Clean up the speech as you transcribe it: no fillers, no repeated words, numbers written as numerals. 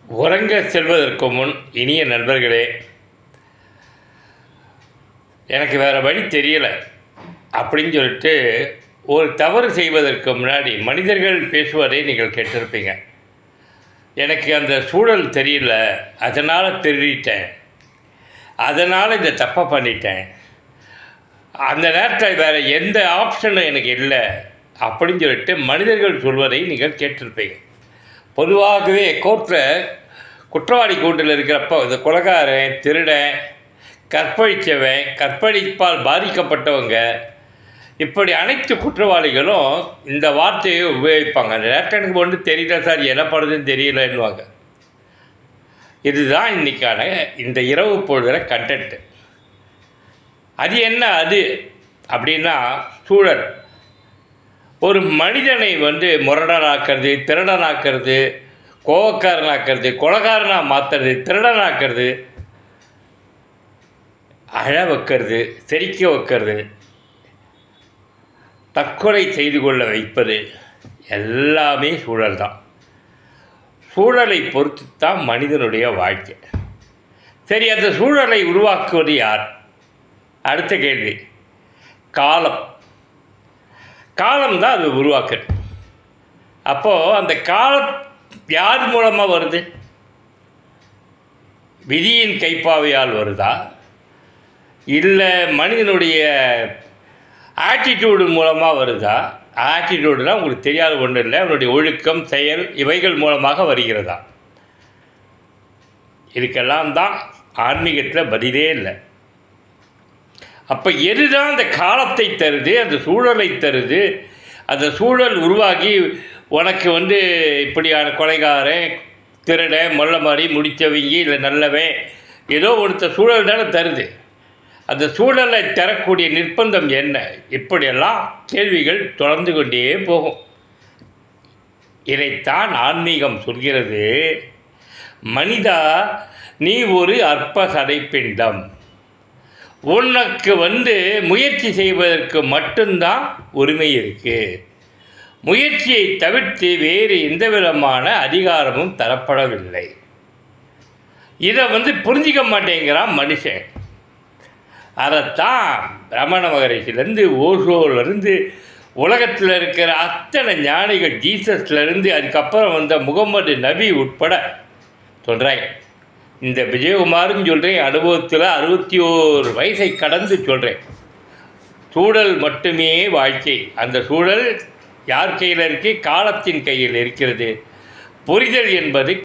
உறங்க செல்வதற்கு முன் இனிய நண்பர்களே, எனக்கு வேறு வழி தெரியலை அப்படின்னு சொல்லிட்டு ஒரு தவறு செய்வதற்கு முன்னாடி மனிதர்கள் பேசுவதை நீங்கள் கேட்டிருப்பீங்க. எனக்கு அந்த சூழல் தெரியல, அதனால் திருடிட்டேன், அதனால் இந்த தப்பை பண்ணிட்டேன், அந்த நேரத்தில் வேறு எந்த ஆப்ஷனும் எனக்கு இல்லை அப்படின்னு சொல்லிட்டு மனிதர்கள் சொல்வதை நீங்கள் கேட்டிருப்பீங்க. பொதுவாகவே கோர்ட்டில் குற்றவாளி கூண்டில் இருக்கிறப்போ இந்த கொலைகாரன், திருடன், கற்பழித்தவன், கற்பழிப்பால் பாதிக்கப்பட்டவங்க, இப்படி அனைத்து குற்றவாளிகளும் இந்த வார்த்தையை உபயோகிப்பாங்க. அந்த நேரத்தில் எனக்கு ஒன்றும் தெரியல சார், என்ன பண்ணுறதுன்னு தெரியலன்னுவாங்க. இதுதான் இன்றைக்கான இந்த இரவு பொழுதுற கண்டென்ட்டு. அது என்ன அது அப்படின்னா, சூழல் ஒரு மனிதனை முரடனாக்கிறது, திருடனாக்கிறது, கோவக்காரனாக்கிறது, கொலைகாரனாக மாற்றுறது, திருடனாக்கிறது, அழ வைக்கிறது, சிரிக்க வைக்கிறது, தற்கொலை செய்து கொள்ள வைப்பது எல்லாமே சூழல் தான். சூழலை பொறுத்து தான் மனிதனுடைய வாழ்க்கை. சரி, அந்த சூழலை உருவாக்குவது யார்? அடுத்த கேள்வி. காலம். காலம்தான் அது உருவாக்குது. அப்போது அந்த காலம் யார் மூலமாக வருது? விதியின் கைப்பாவையால் வருதா, இல்லை மனிதனுடைய ஆட்டிடியூடு மூலமாக வருதா? ஆட்டிடியூடுலாம் உங்களுக்கு தெரியாத ஒன்றும் இல்லை, அவனுடைய ஒழுக்கம், செயல், இவைகள் மூலமாக வருகிறதா? இதுக்கெல்லாம் தான் ஆன்மீகத்தில் பதிலே இல்லை. அப்போ எதுதான் அந்த காலத்தை தருது, அந்த சூழலை தருது? அந்த சூழல் உருவாகி உனக்கு இப்படியான கொலைகாரன், திருடன், மொல்ல மாதிரி முடித்தவங்க, இல்லை நல்லவன், ஏதோ ஒருத்த சூழல் தானே தருது. அந்த சூழலை தரக்கூடிய நிர்பந்தம் என்ன? இப்படியெல்லாம் கேள்விகள் தொடர்ந்து கொண்டே போகும். இதைத்தான் ஆன்மீகம் சொல்கிறது. மனிதா, நீ ஒரு அற்ப சதைப்பிண்டம். உனக்கு முயற்சி செய்வதற்கு மட்டும்தான் உரிமை இருக்குது. முயற்சியை தவிர்த்து வேறு எந்த விதமான அதிகாரமும் தரப்படவில்லை. இதை புரிஞ்சிக்க மாட்டேங்கிறான் மனுஷன். அதைத்தான் ரமண மகரிஷிலேருந்து, ஓஷோலேருந்து, உலகத்தில் இருக்கிற அத்தனை ஞானிகள், ஜீசஸ்லேருந்து, அதுக்கப்புறம் வந்த முகமது நபி உட்பட சொல்கிறேன். இந்த விஜயகுமாரும் சொல்கிறேன், அனுபவத்தில் 61 வயசை கடந்து சொல்கிறேன். சூழல் மட்டுமே வாழ்க்கை. அந்த சூழல் யார் கையில் இருக்குது? காலத்தின் கையில் இருக்கிறது. புரிதல் என்பது